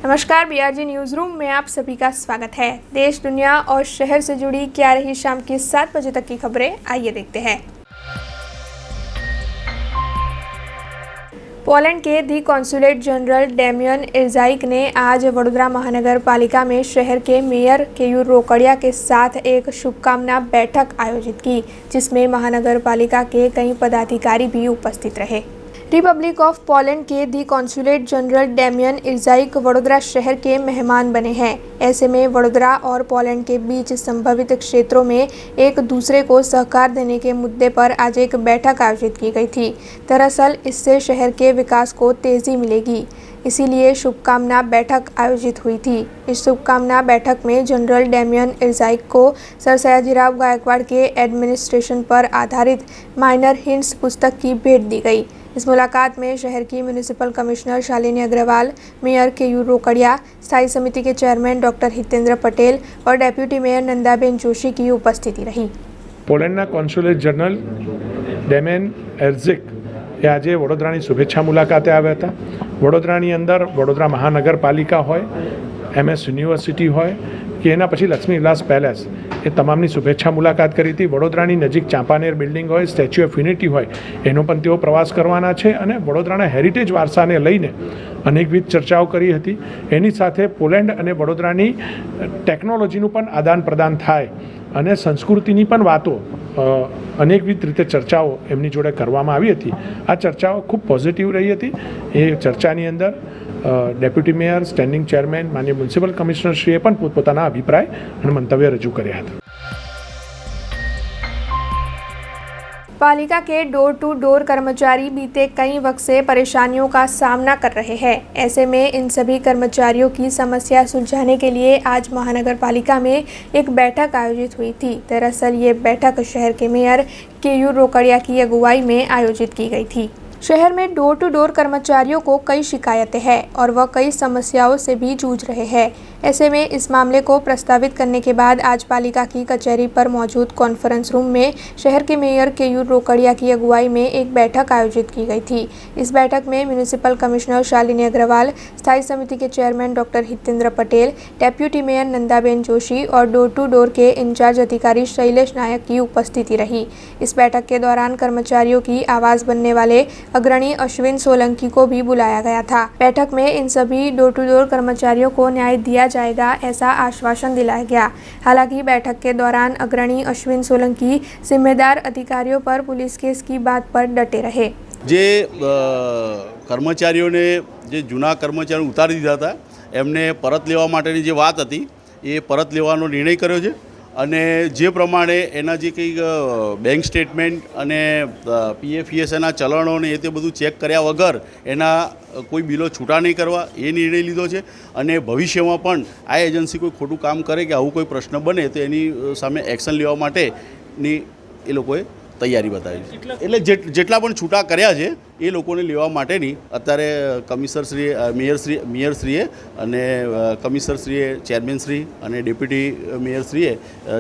नमस्कार, BRG news room में आप सभी का स्वागत है। देश, दुनिया और शहर से जुड़ी क्या रही शाम के 7 बजे तक की खबरें, आइए देखते हैं। पोलैंड के दी कॉन्सुलेट जनरल डेमियन इर्जाइक ने आज वडोदरा महानगर पालिका में शहर के मेयर केयूर रोकड़िया के साथ एक शुभकामना बैठक आयोजित की, जिसमें महानगर पालिका के कई पदाधिकारी भी उपस्थित रहे। रिपब्लिक ऑफ पोलैंड के दी कॉन्सुलेट जनरल डेमियन इर्जाइक वडोदरा शहर के मेहमान बने हैं। ऐसे में वडोदरा और पोलैंड के बीच संभावित क्षेत्रों में एक दूसरे को सहकार देने के मुद्दे पर आज एक बैठक आयोजित की गई थी। दरअसल इससे शहर के विकास को तेजी मिलेगी, इसीलिए शुभकामना बैठक आयोजित हुई थी। इस शुभकामना बैठक में जनरल डेमियन इर्जाइक को सर सयाजीराव गायकवाड़ के एडमिनिस्ट्रेशन पर आधारित माइनर हिंट्स पुस्तक की भेंट दी गई। इस मुलाकात में शहर की municipal commissioner Shalini Agrawal, mayor Keyur Rokadia, स्थायी समिति के चेयरमैन डॉक्टर हितेंद्र पटेल और डेप्यूटी मेयर नंदाबेन जोशी की उपस्थिति रही। पोलैंडના કોન્સ્યુલેટ જનરલ ડેમિયન ઇર્જાઇક આજે વડોદરાની શુભેચ્છા મુલાકાતે આવ્યા હતા। વડોદરાની અંદર વડોદરા મહાનગરપાલિકા હોય, MS યુનિવર્સિટી હોય કે એના પછી લક્ષ્મી વિલાસ પેલેસ, એ તમામની શુભેચ્છા મુલાકાત કરી હતી। વડોદરાની નજીક ચાંપાનેર બિલ્ડિંગ હોય, સ્ટેચ્યુ ઓફ યુનિટી હોય, એનો પણ તેઓ પ્રવાસ કરવાના છે અને વડોદરાના હેરિટેજ વારસાને લઈને અનેકવિધ ચર્ચાઓ કરી હતી। એની સાથે પોલેન્ડ અને વડોદરાની ટેકનોલોજીનું પણ આદાન પ્રદાન થાય અને સંસ્કૃતિની પણ વાતો અનેકવિધ રીતે ચર્ચાઓ એમની જોડે કરવામાં આવી હતી। આ ચર્ચાઓ ખૂબ પોઝિટિવ રહી હતી। એ ચર્ચાની અંદર ડેપ્યુટી મેયર, સ્ટેન્ડિંગ ચેરમેન, માન્ય મ્યુનિસિપલ કમિશનરશ્રીએ પણ પોતપોતાના અભિપ્રાય અને મંતવ્ય રજૂ કર્યા હતા। पालिका के डोर टू डोर कर्मचारी बीते कई वक्त से परेशानियों का सामना कर रहे हैं। ऐसे में इन सभी कर्मचारियों की समस्या सुलझाने के लिए आज महानगर पालिका में एक बैठक आयोजित हुई थी। दरअसल ये बैठक शहर के मेयर केयूर रोकड़िया की अगुवाई में आयोजित की गई थी। शहर में डोर टू डोर कर्मचारियों को कई शिकायतें हैं और वह कई समस्याओं से भी जूझ रहे हैं। ऐसे में इस मामले को प्रस्तावित करने के बाद आज पालिका की कचहरी पर मौजूद कॉन्फ्रेंस रूम में शहर के मेयर केयूर रोकड़िया की अगुवाई में एक बैठक आयोजित की गई थी। इस बैठक में म्यूनिसिपल कमिश्नर शालिनी अग्रवाल, स्थायी समिति के chairman doctor Hitendra Patel, deputy mayor Nandaben Joshi और डोर टू डोर के इंचार्ज अधिकारी शैलेश नायक की उपस्थिति रही। इस बैठक के दौरान कर्मचारियों की आवाज़ बनने वाले अग्रणी अश्विन सोलंकी को भी बुलाया गया था। बैठक में इन सभी डोर टू डोर कर्मचारियों को न्याय दिया जाएगा, ऐसा आश्वासन दिलाया गया। हालांकि बैठक के दौरान अग्रणी अश्विन सोलंकी जिम्मेदार अधिकारियों पर पुलिस केस की बात पर डटे रहे। जे कर्मचारीओने जे जूना कर्मचारी उतारी दीधा था एमने परत लेवा माटेनी जे वात हती ए परत लेवानो निर्णय कर्यो छे અને જે પ્રમાણે એના જે કંઈ બેંક સ્ટેટમેન્ટ અને PFESના ચલણો ને એ તે બધું ચેક કર્યા વગર એના કોઈ બિલો છૂટા નહીં કરવા એ નિર્ણય લીધો છે અને ભવિષ્યમાં પણ આ એજન્સી કોઈ ખોટું કામ કરે કે આવું કોઈ પ્રશ્ન બને તો એની સામે એક્શન લેવા માટેની એ લોકોએ તૈયારી બતાવી છે। એટલે જેટલા પણ છૂટા કર્યા છે એ લોકોને લેવા માટેની અત્યારે કમિશનરશ્રીએ મેયરશ્રીએ અને કમિશનરશ્રીએ ચેરમેનશ્રી અને ડેપ્યુટી મેયરશ્રીએ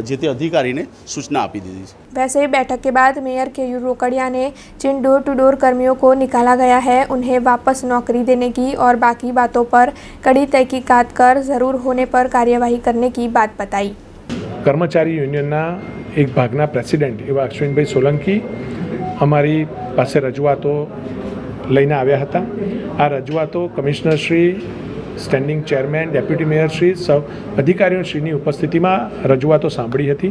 જે તે અધિકારીને સૂચના આપી દીધી છે। वैसे ही बैठक के बाद मेयर केयूर रोकड़िया ने जिन डोर टू डोर कर्मियों को निकाला गया है उन्हें वापस नौकरी देने की और बाकी बातों पर कड़ी तहकीकात कर ज़रूर होने पर कार्यवाही करने की बात बताई। કર્મચારી યુનિયનના એક ભાગના પ્રેસિડેન્ટ એવા અશ્વિનભાઈ સોલંકી અમારી પાસે રજૂઆતો લઈને આવ્યા હતા। આ રજૂઆતો કમિશનરશ્રી, સ્ટેન્ડિંગ ચેરમેન, ડેપ્યુટી મેયરશ્રી, સૌ અધિકારીઓશ્રીની ઉપસ્થિતિમાં રજૂઆતો સાંભળી હતી।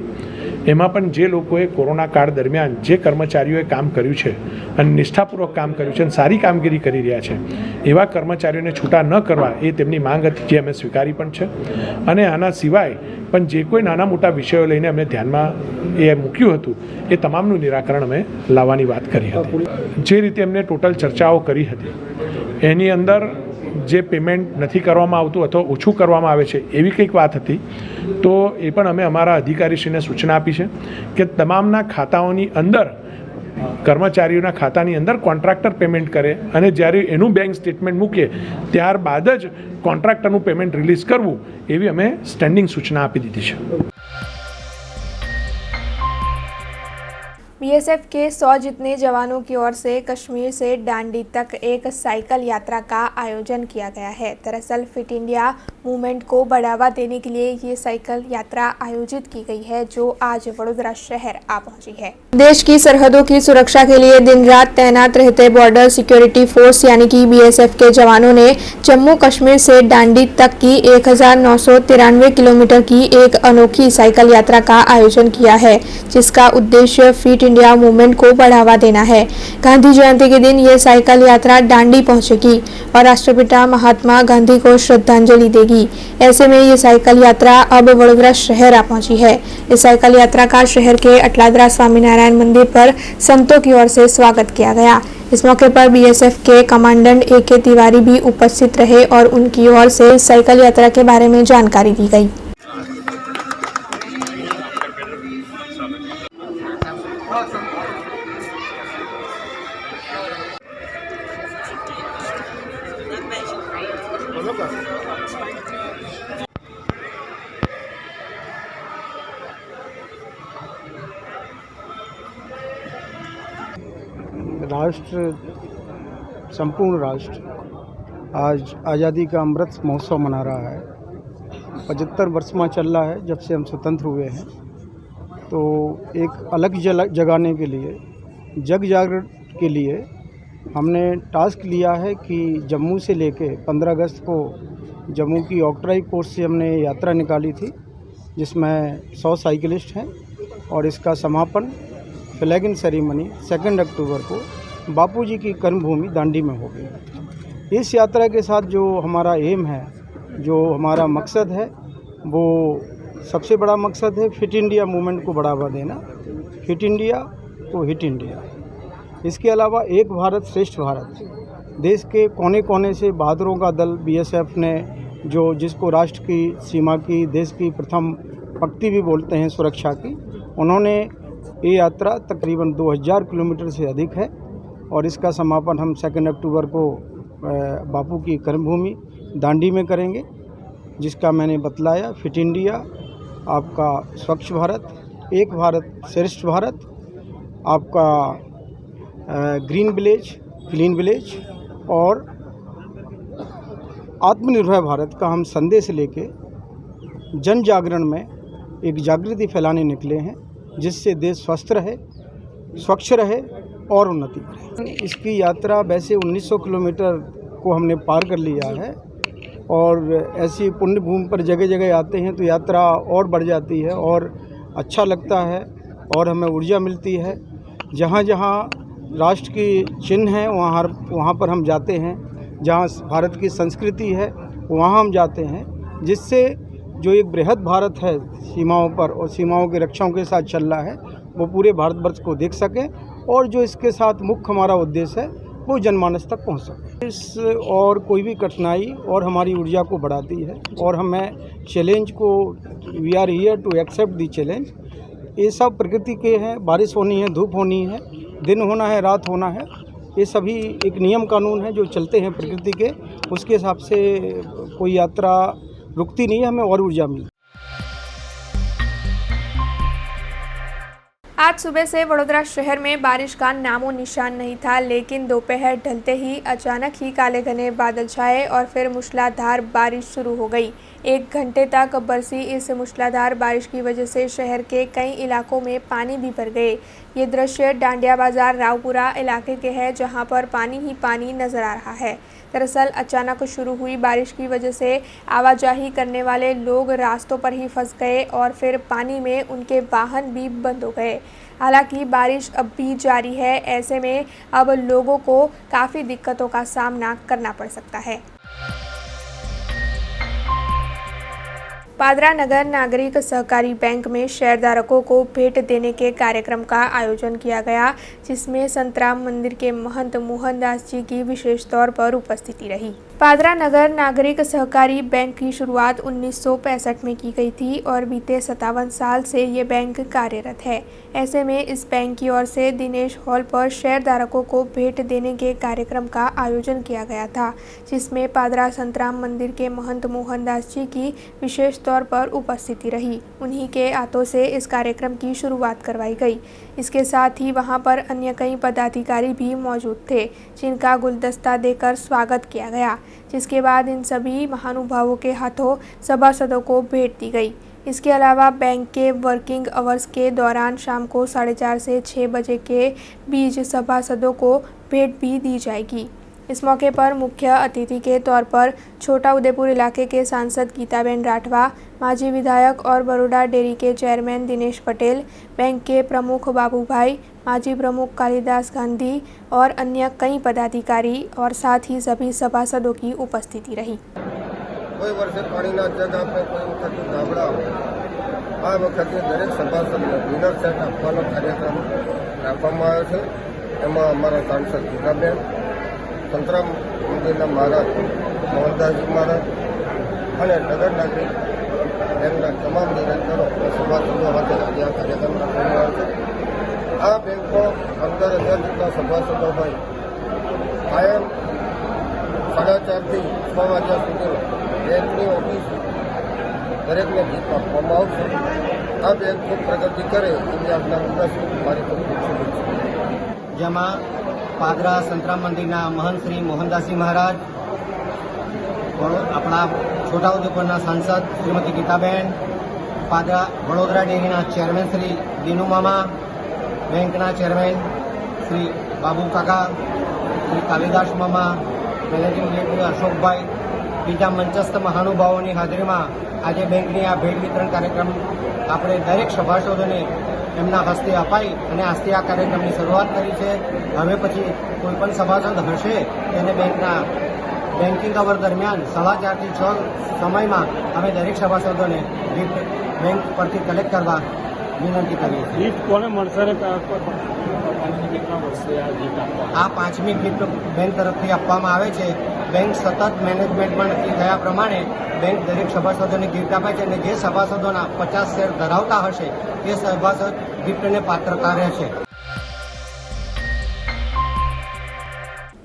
એમાં પણ જે લોકોએ કોરોના કાળ દરમિયાન જે કર્મચારીઓએ કામ કર્યું છે અને નિષ્ઠાપૂર્વક કામ કર્યું છે અને સારી કામગીરી કરી રહ્યા છે એવા કર્મચારીઓને છૂટા ન કરવા એ તેમની માંગ હતી, જે અમે સ્વીકારી પણ છે। અને આના સિવાય પણ જે કોઈ નાના મોટા વિષયો લઈને અમને ધ્યાનમાં એ મૂક્યું હતું એ તમામનું નિરાકરણ અમે લાવવાની વાત કરી હતી। જે રીતે એમને ટોટલ ચર્ચાઓ કરી હતી એની અંદર જે પેમેન્ટ નથી કરવામાં આવતું અથવા ઓછું કરવામાં આવે છે એવી કંઈક વાત હતી, તો એ પણ અમે અમારા અધિકારીશ્રીને સૂચના આપી છે કે તમામના ખાતાઓની અંદર કર્મચારીઓના ખાતાની અંદર કોન્ટ્રાક્ટર પેમેન્ટ કરે અને જ્યારે એનું બેંક સ્ટેટમેન્ટ મૂકે ત્યારબાદ જ કોન્ટ્રાક્ટરનું પેમેન્ટ રિલીઝ કરવું એવી અમે સ્ટેન્ડિંગ સૂચના આપી દીધી છે। बीएसएफ के 100 जितने जवानों की ओर से कश्मीर से दांडी तक एक साइकिल यात्रा का आयोजन किया गया है। दरअसल फिट इंडिया मूवमेंट को बढ़ावा देने के लिए ये साइकिल यात्रा आयोजित की गई है, जो आज वडोदरा शहर आ पहुंची है। देश की सरहदों की सुरक्षा के लिए दिन रात तैनात रहते बॉर्डर सिक्योरिटी फोर्स यानी कि बीएसएफ के जवानों ने जम्मू कश्मीर से दांडी तक की 1993 किलोमीटर की एक अनोखी साइकिल यात्रा का आयोजन किया है, जिसका उद्देश्य फिट इंडिया मूवमेंट को बढ़ावा देना है। गांधी जयंती के दिन ये साइकिल यात्रा दांडी पहुंचेगी और राष्ट्रपिता महात्मा गांधी को श्रद्धांजलि देगी। ऐसे में ये साइकिल यात्रा अब वडोदरा शहर आ पहुंची है। इस साइकिल यात्रा का शहर के अटलादरा स्वामीनारायण मंदिर पर संतों की ओर से स्वागत किया गया। इस मौके पर बीएसएफ के कमांडेंट AK तिवारी भी उपस्थित रहे और उनकी ओर से साइकिल यात्रा के बारे में जानकारी दी गई। राष्ट्र, संपूर्ण राष्ट्र आज आज़ादी का अमृत महोत्सव मना रहा है। 75 वर्षवां चल रहा है जब से हम स्वतंत्र हुए हैं। तो एक अलग जगाने के लिए, जग जागरण के लिए हमने टास्क लिया है कि जम्मू से लेके 15 अगस्त को जम्मू की ऑक्ट्राई पोस्ट से हमने यात्रा निकाली थी, जिसमें 100 साइकिलिस्ट हैं और इसका समापन फ्लैगिंग सेरेमनी 2 अक्टूबर को बापूजी की कर्मभूमि दांडी में होगी। इस यात्रा के साथ जो हमारा एम है, जो हमारा मकसद है, वो सबसे बड़ा मकसद है फिट इंडिया मूवमेंट को बढ़ावा देना। फिट इंडिया तो हिट इंडिया। इसके अलावा एक भारत श्रेष्ठ भारत, देश के कोने कोने से बहादुरों का दल बीएसएफ ने, जो जिसको राष्ट्र की सीमा की, देश की प्रथम पंक्ति भी बोलते हैं सुरक्षा की, उन्होंने ये यात्रा तकरीबन 2000 किलोमीटर से अधिक है और इसका समापन हम 2 अक्टूबर को बापू की कर्मभूमि दांडी में करेंगे, जिसका मैंने बतलाया। फिट इंडिया, आपका स्वच्छ भारत, एक भारत श्रेष्ठ भारत, आपका ग्रीन विलेज, क्लीन विलेज और आत्मनिर्भर भारत का हम संदेश लेके जन जागरण में एक जागृति फैलाने निकले हैं, जिससे देश स्वस्थ रहे, स्वच्छ रहे और उन्नति करे। इसकी यात्रा वैसे 1900 किलोमीटर को हमने पार कर लिया है और ऐसी पुण्य भूमि पर जगह जगह आते हैं तो यात्रा और बढ़ जाती है और अच्छा लगता है और हमें ऊर्जा मिलती है। जहाँ जहाँ राष्ट्र की चिन्ह हैं वहाँ पर हम जाते हैं, जहाँ भारत की संस्कृति है वहाँ हम जाते हैं, जिससे जो एक बृहद भारत है सीमाओं पर और सीमाओं की रक्षाओं के साथ चल रहा है, वो पूरे भारतवर्ष को देख सके और जो इसके साथ मुख्य हमारा उद्देश्य है वो जनमानस तक पहुंच सके। इस और कोई भी कठिनाई और हमारी ऊर्जा को बढ़ाती है और हमें चैलेंज को, we are here to accept the challenge. ये सब प्रकृति के हैं, बारिश होनी है, धूप होनी है, दिन होना है, रात होना है, ये सभी एक नियम कानून है जो चलते हैं प्रकृति के। उसके हिसाब से कोई यात्रा रुकती नहीं है, हमें और ऊर्जा मिलती है। आज सुबह से वडोदरा शहर में बारिश का नामो निशान नहीं था, लेकिन दोपहर ढलते ही अचानक ही काले घने बादल छाए और फिर मूसलाधार बारिश शुरू हो गई। 1 घंटे तक बरसी इस मूसलाधार बारिश की वजह से शहर के कई इलाकों में पानी भी भर गए। ये दृश्य डांडिया बाजार रावपुरा इलाके के हैं, जहां पर पानी ही पानी नजर आ रहा है। दरअसल अचानक शुरू हुई बारिश की वजह से आवाजाही करने वाले लोग रास्तों पर ही फंस गए और फिर पानी में उनके वाहन भी बंद हो गए। हालांकि बारिश अब भी जारी है, ऐसे में अब लोगों को काफ़ी दिक्कतों का सामना करना पड़ सकता है। पादरा नगर नागरिक सहकारी बैंक में शेयरधारकों को भेंट देने के कार्यक्रम का आयोजन किया गया, जिसमें संतराम मंदिर के महंत मोहनदास जी की विशेष तौर पर उपस्थिति रही। पादरा नगर नागरिक सहकारी बैंक की शुरुआत 1965 में की गई थी और बीते 57 साल से ये बैंक कार्यरत है। ऐसे में इस बैंक की ओर से दिनेश हॉल पर शेयरधारकों को भेंट देने के कार्यक्रम का आयोजन किया गया था, जिसमें पादरा संतराम मंदिर के महंत मोहनदास जी की विशेष तौर पर उपस्थिति रही। उन्हीं के हाथों से इस कार्यक्रम की शुरुआत करवाई गई। इसके साथ ही वहां पर अन्य कई पदाधिकारी भी मौजूद थे, जिनका गुलदस्ता देकर स्वागत किया गया, जिसके बाद इन सभी महानुभावों के हाथों सभासदों को भेंट दी गई। इसके अलावा बैंक के वर्किंग आवर्स के दौरान शाम को 4:30 से 6 बजे के बीच सभासदों को भेंट भी दी जाएगी। इस मौके पर मुख्य अतिथि के तौर पर छोटा उदेपुर इलाके के सांसद गीताबेन राठवा, माजी विधायक और बड़ौदा डेयरी के चेयरमैन दिनेश पटेल, बैंक के प्रमुख बाबूभाई, माजी प्रमुख कालिदास गांधी और अन्य कई पदाधिकारी और साथ ही सभी सभासदों की उपस्थिति रही। कोई वर्षे पानीना जग आपने कोई वक्त गामड़ा आ वखते दरेक सभासदने डिनर सेट આપવાનો કાર્યક્રમ રાખવામાં આવ્યો છે। એમાં અમારા સાંસદ ગીતાબેન, સંતરામ મંદિરના મહારાજ મોહનદાસજી મહારાજ અને નગર નાગરિક બેંકના તમામ ડિરેક્ટરો અને સભાસદો સાથે આજે આ કાર્યક્રમ રાખવામાં આવ્યો છે। આ બેંકમાં 15,000 જેટલા સભાસદો હોય। કાયમ 4:30 થી 6 વાગ્યા સુધી બેંકની ઓફિસ દરેકને ભેટ આપવામાં આવશે। આ બેંક ખૂબ પ્રગતિ કરે એવી આજના દિવસની મારી ખૂબ શુભેચ્છા છે। જેમાં પાદરા સંતરામ મંદિરના મહંત શ્રી મોહનદાસજી મહારાજ, આપણા છોટાઉદેપુરના સાંસદ શ્રીમતી ગીતાબેન, પાદરા વડોદરા ડેરીના ચેરમેન શ્રી દિનુ મામા, બેંકના ચેરમેન શ્રી બાબુ કાકા, શ્રી કાલિદાસ મામા, મેનેજિંગ ડિરેક્ટર અશોકભાઈ, બીજા મંચસ્થ મહાનુભાવોની હાજરીમાં આજે બેંકની આ ભેટ વિતરણ કાર્યક્રમ આપણે દરેક સભાસદોને એમના હસ્તે અપાઈ અને આજથી આ કાર્યક્રમની શરૂઆત કરી છે। હવે પછી કોઈપણ સભાસદ હશે તેને બેંકના બેન્કિંગ અવર દરમિયાન 4:30 થી 6 સમયમાં અમે દરેક સભાસદોને ગિફ્ટ બેંક પરથી કલેક્ટ કરવા વિનંતી કરીએ છીએ। ગિફ્ટ કોને મળશે? આ 5મી ગિફ્ટ બેંક તરફથી આપવામાં આવે છે। બેંક સતત મેનેજમેન્ટમાં નક્કી થયા પ્રમાણે બેંક દરેક સભાસદોને ગિફ્ટ આપે છે અને જે સભાસદોના 50 શેર ધરાવતા હશે તે સભાસદ गिफ्ट पात्र कार्य है।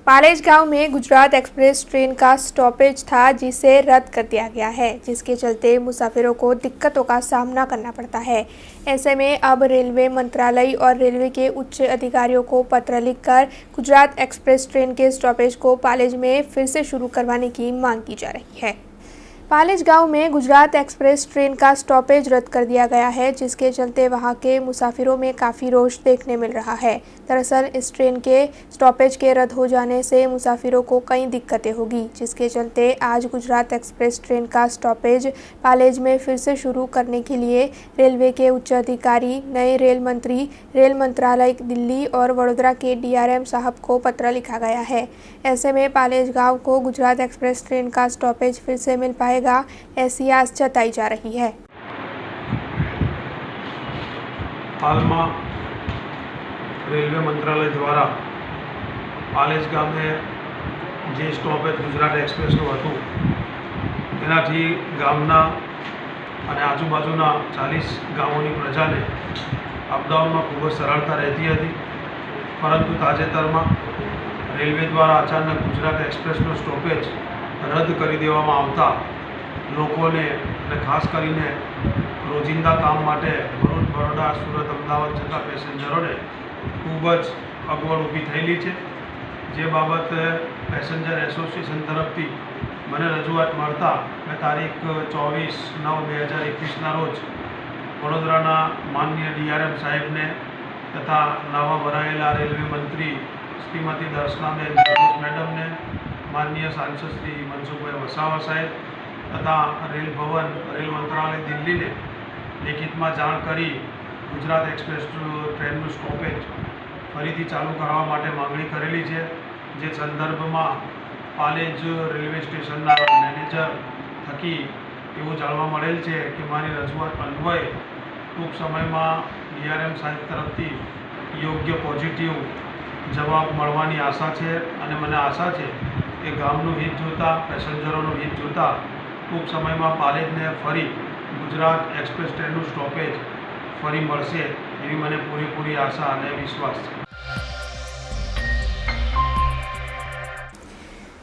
पालेज गांव में गुजरात एक्सप्रेस ट्रेन का स्टॉपेज था, जिसे रद्द कर दिया गया है, जिसके चलते मुसाफिरों को दिक्कतों का सामना करना पड़ता है। ऐसे में अब रेलवे मंत्रालय और रेलवे के उच्च अधिकारियों को पत्र लिखकर गुजरात एक्सप्रेस ट्रेन के स्टॉपेज को पालेज में फिर से शुरू करवाने की मांग की जा रही है। पालेज गांव में गुजरात एक्सप्रेस ट्रेन का स्टॉपेज रद्द कर दिया गया है, जिसके चलते वहां के मुसाफिरों में काफ़ी रोष देखने मिल रहा है। दरअसल इस ट्रेन के स्टॉपेज के रद्द हो जाने से मुसाफिरों को कई दिक्कतें होगी, जिसके चलते आज गुजरात एक्सप्रेस ट्रेन का स्टॉपेज पालेज में फिर से शुरू करने के लिए रेलवे के उच्च अधिकारी, नए रेल मंत्री, रेल मंत्रालय दिल्ली और वडोदरा के DRM साहब को पत्र लिखा गया है। ऐसे में पालेज गाँव को गुजरात एक्सप्रेस ट्रेन का स्टॉपेज फिर से मिल पाएगा, ऐसी आस जताई जा रही है। हाल में रेलवे मंत्रालय द्वारा पालेज गामे जे स्टॉपेज गुजरात एक्सप्रेसનું હતું તેનાથી ગામના અને આજુબાજુના 40 ગામોની પ્રજાને અપડાઉનમાં ખૂબ જ સરળતા રહેતી હતી, પરંતુ તાજેતરમાં રેલવે દ્વારા અચાનક ગુજરાત એક્સપ્રેસનો સ્ટોપેજ રદ કરી દેવામાં આવતા લોકોને અને ખાસ કરીને રોજિંદા કામ માટે ભરૂચ, બરોડા, સુરત, અમદાવાદ જતા પેસેન્જરોને ખૂબ જ અગવડ ઊભી થયેલી છે। જે બાબતે પેસેન્જર એસોસિએશન તરફથી મને રજૂઆત મળતા મેં તારીખ 24/9/2021ના રોજ વડોદરાના માનનીય DRM સાહેબને તથા નવા ભરાયેલા રેલવે મંત્રી શ્રીમતી દર્શનાબેન મેડમને, માનનીય સાંસદ શ્રી મનસુખભાઈ વસાવા સાહેબ તથા રેલ ભવન, રેલ મંત્રાલય દિલ્હીને લેખિતમાં જાણ કરી ગુજરાત એક્સપ્રેસ ટ્રેનનું સ્ટોપેજ ફરીથી ચાલુ કરવા માટે માગણી કરેલી છે। જે સંદર્ભમાં પાલેજ રેલવે સ્ટેશનના મેનેજર થકી એવું જાણવા મળેલ છે કે મારી રજૂઆત અન્વયે ટૂંક સમયમાં DRM સાહેબ તરફથી યોગ્ય પોઝિટિવ જવાબ મળવાની આશા છે અને મને આશા છે કે ગામનું હિત જોતા, પેસેન્જરોનું હિત જોતા ટૂંક સમયમાં પાલેજને ફરી ગુજરાત એક્સપ્રેસ ટ્રેનનું સ્ટોપેજ ફરી મળશે એવી મને પૂરેપૂરી આશા અને વિશ્વાસ છે।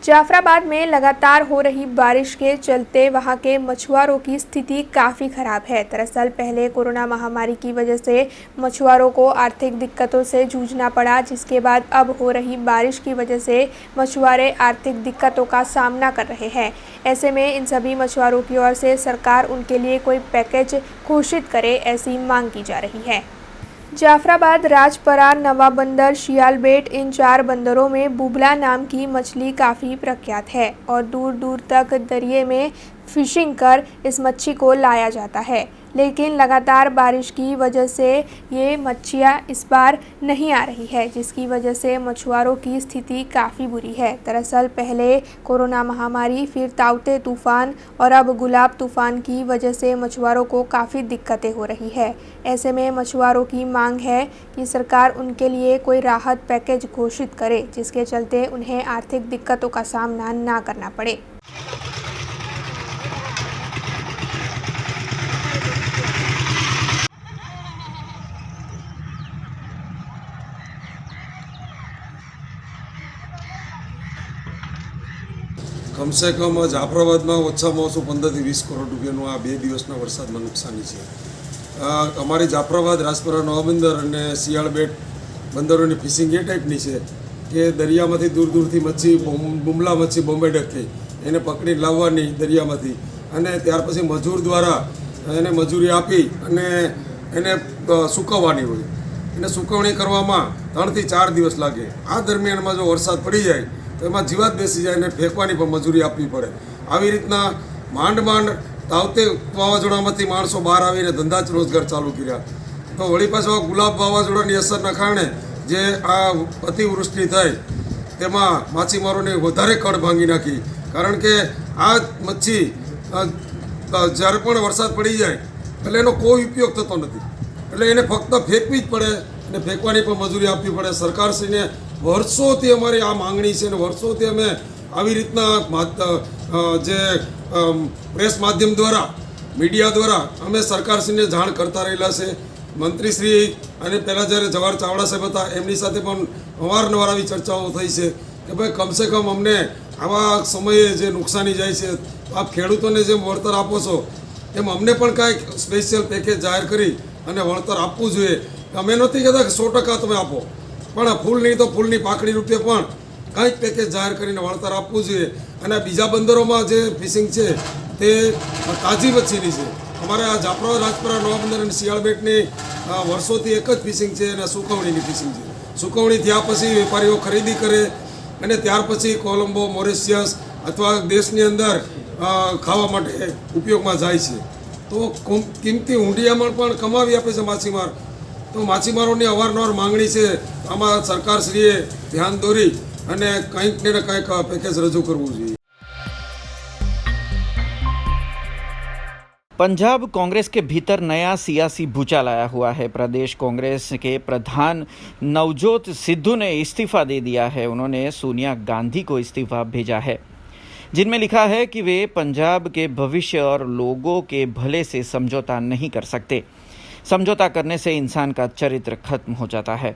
जाफराबाद में लगातार हो रही बारिश के चलते वहां के मछुआरों की स्थिति काफ़ी ख़राब है। दरअसल पहले कोरोना महामारी की वजह से मछुआरों को आर्थिक दिक्कतों से जूझना पड़ा, जिसके बाद अब हो रही बारिश की वजह से मछुआरे आर्थिक दिक्कतों का सामना कर रहे हैं। ऐसे में इन सभी मछुआरों की ओर से सरकार उनके लिए कोई पैकेज घोषित करे, ऐसी मांग की जा रही है। जाफराबाद, राजपरा, नवा बंदर, शियालबेट, इन 4 बंदरों में बुबला नाम की मछली काफ़ी प्रख्यात है और दूर दूर तक दरिए में फिशिंग कर इस मच्छी को लाया जाता है। लेकिन लगातार बारिश की वजह से ये मच्छियाँ इस बार नहीं आ रही है, जिसकी वजह से मछुआरों की स्थिति काफ़ी बुरी है। दरअसल पहले कोरोना महामारी, फिर ताउते तूफ़ान और अब गुलाब तूफ़ान की वजह से मछुआरों को काफ़ी दिक्कतें हो रही है। ऐसे में मछुआरों की मांग है कि सरकार उनके लिए कोई राहत पैकेज घोषित करे, जिसके चलते उन्हें आर्थिक दिक्कतों का सामना ना करना पड़े। कम से कम जाफराबाद में ओछाમાં ઓછું 15 થી 20 કરોડ રૂપિયાનું આ 2 દિવસના વરસાદમાં નુકસાની છે। અમારી જાફરાબાદ, રાજપરા, નવા બંદર અને શિયાળબેટ બંદરોની ફિશિંગ એ ટાઈપની છે કે દરિયામાંથી દૂર દૂરથી મચ્છી, બુમલા મચ્છી, બોમ્બે ડકે એને પકડી લાવવાની દરિયામાંથી અને ત્યાર પછી મજૂર દ્વારા એને મજૂરી આપી અને એને સૂકવવાની હોય। એને સૂકવણી કરવામાં 3 થી 4 દિવસ લાગે। આ દરમિયાનમાં જો વરસાદ પડી જાય તો એમાં જીવાત બેસી જાય અને ફેંકવાની પણ મજૂરી આપવી પડે। આવી રીતના માંડ તાવતે વાવાઝોડામાંથી માણસો બહાર આવીને ધંધા રોજગાર ચાલુ કર્યા। તો વળી પાછો ગુલાબ વાવાઝોડાની અસરના કારણે જે આ અતિવૃષ્ટિ થઈ તેમાં માછીમારોને વધારે કળ ભાંગી નાખી, કારણ કે આ મચ્છી જ્યારે પણ વરસાદ પડી જાય એટલે એનો કોઈ ઉપયોગ થતો નથી, એટલે એને ફક્ત ફેંકવી જ પડે અને ફેંકવાની પણ મજૂરી આપવી પડે। સરકારશ્રીને વર્ષોથી અમારી આ માંગણી છે અને વર્ષોથી અમે આવી રીતના જે પ્રેસ માધ્યમ દ્વારા, મીડિયા દ્વારા અમે સરકારશ્રીને જાણ કરતા રહેલા છે। મંત્રીશ્રી અને પહેલાં જ્યારે જવાહર ચાવડા સાહેબ હતા એમની સાથે પણ અવારનવાર આવી ચર્ચાઓ થઈ છે કે ભાઈ કમસે કમ અમને આવા સમયે જે નુકસાની જાય છે, આપ ખેડૂતોને જેમ વળતર આપો છો એમ અમને પણ કાંઈક સ્પેશિયલ પેકેજ જાહેર કરી અને વળતર આપવું જોઈએ। અમે નથી કહેતા કે 100% તમે આપો, પણ ફૂલ નહીં તો ફૂલની પાકડી રૂપે પણ કંઈક પેકેજ જાહેર કરીને વળતર આપવું જોઈએ। અને બીજા બંદરોમાં જે ફિશિંગ છે તે તાજી મચ્છીની છે। અમારે આ જાફરાબાદ, રાજપરા, નવા બંદર અને શિયાળબેટની વર્ષોથી એક જ ફિશિંગ છે અને સુકવણીની ફિશિંગ છે। સુકવણી થયા પછી વેપારીઓ ખરીદી કરે અને ત્યાર પછી કોલંબો, મોરિશિયસ અથવા દેશની અંદર ખાવા માટે ઉપયોગમાં જાય છે। તો કિંમતી ઊંડિયામાં પણ કમાવી આપે છે માછીમાર। તો માછીમારોની અવારનવાર માંગણી છે, આમાં સરકારશ્રીએ ધ્યાન દોરી અને કંઈક ને કંઈક પેકેજ રજૂ કરવું જોઈએ। पंजाब कांग्रेस के भीतर नया सियासी भूचाल आया हुआ है। प्रदेश कांग्रेस के प्रधान नवजोत सिद्धू ने इस्तीफा दे दिया है। उन्होंने सोनिया गांधी को इस्तीफा भेजा है, जिनमें लिखा है कि वे पंजाब के भविष्य और लोगों के भले से समझौता नहीं कर सकते। समझौता करने से इंसान का चरित्र खत्म हो जाता है।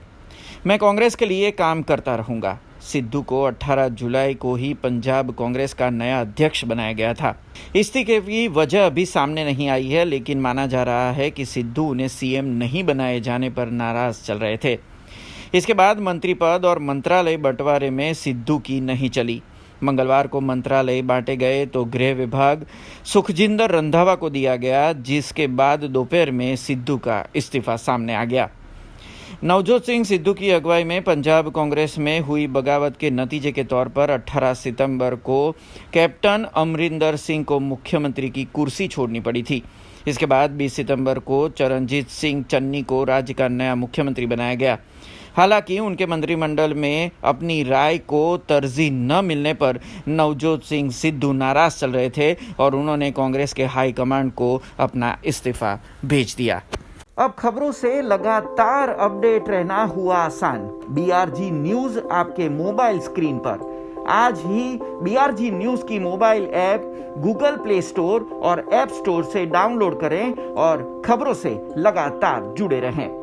मैं कांग्रेस के लिए काम करता रहूँगा। सिद्धू को 18 जुलाई को ही पंजाब कांग्रेस का नया अध्यक्ष बनाया गया था। इस्तीफे की वजह अभी सामने नहीं आई है, लेकिन माना जा रहा है कि सिद्धू उन्हें सीएम नहीं बनाए जाने पर नाराज चल रहे थे। इसके बाद मंत्री पद और मंत्रालय बंटवारे में सिद्धू की नहीं चली। मंगलवार को मंत्रालय बांटे गए तो गृह विभाग सुखजिंदर रंधावा को दिया गया, जिसके बाद दोपहर में सिद्धू का इस्तीफा सामने आ गया। नवजोत सिंह सिद्धू की अगुवाई में पंजाब कांग्रेस में हुई बगावत के नतीजे के तौर पर 18 सितंबर को कैप्टन अमरिंदर सिंह को मुख्यमंत्री की कुर्सी छोड़नी पड़ी थी। इसके बाद 20 सितंबर को चरणजीत सिंह चन्नी को राज्य का नया मुख्यमंत्री बनाया गया। हालांकि उनके मंत्रिमंडल में अपनी राय को तरजीह न मिलने पर नवजोत सिंह सिद्धू नाराज चल रहे थे और उन्होंने कांग्रेस के हाईकमांड को अपना इस्तीफा भेज दिया। अब खबरों से लगातार अपडेट रहना हुआ आसान। BRG न्यूज आपके मोबाइल स्क्रीन पर। आज ही BRG न्यूज की mobile app Google play store और ऐप स्टोर से डाउनलोड करें और खबरों से लगातार जुड़े रहें।